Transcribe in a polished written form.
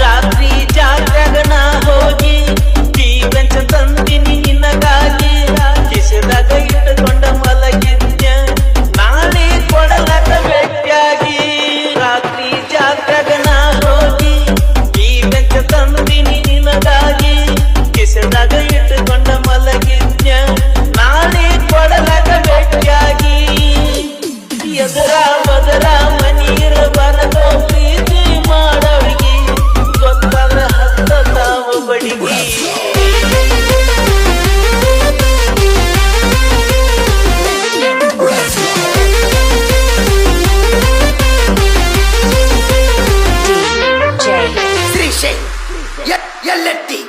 ರಾತ್ರಿ ಜಾತ್ರೆಗ ನಾ ಹೋಗಿ ಜೀವಂತ ತಂದಿನಿ ನಿನಗಾಗಿ ಕಿಸದಾಗ ಇಟ್ಟುಕೊಂಡ ಮಲಗಿದ್ಯ ನಾಳೆ ಕೊಡಲಕ ಭೇಟಿಯಾಗಿ ರಾತ್ರಿ ಜಾತ್ರೆಗ ನಾ ಹೋಗಿ ಜೀವಂತ ತಂದಿನಿ ನಿನಗಾಗಿ ಕಿಸದಾಗ ಇಟ್ಟುಕೊಂಡ ಮಲಗಿದ್ಯ ನಾಳೆ ಕೊಡಲಕ ಭೇಟಿಯಾಗಿ ಎದರ ಬದರ ಮನೀರ ಬರದೋ ಪ್ರೀತಿ ಮಾಡವಿಗಿ ಗೊತ್ತಾದ ಹತ್ತ ತಾವು ಬಡಿಗಿ ಶ್ರೀಶೈಲ್ ಎಲ್ಲೆತ್ತಿ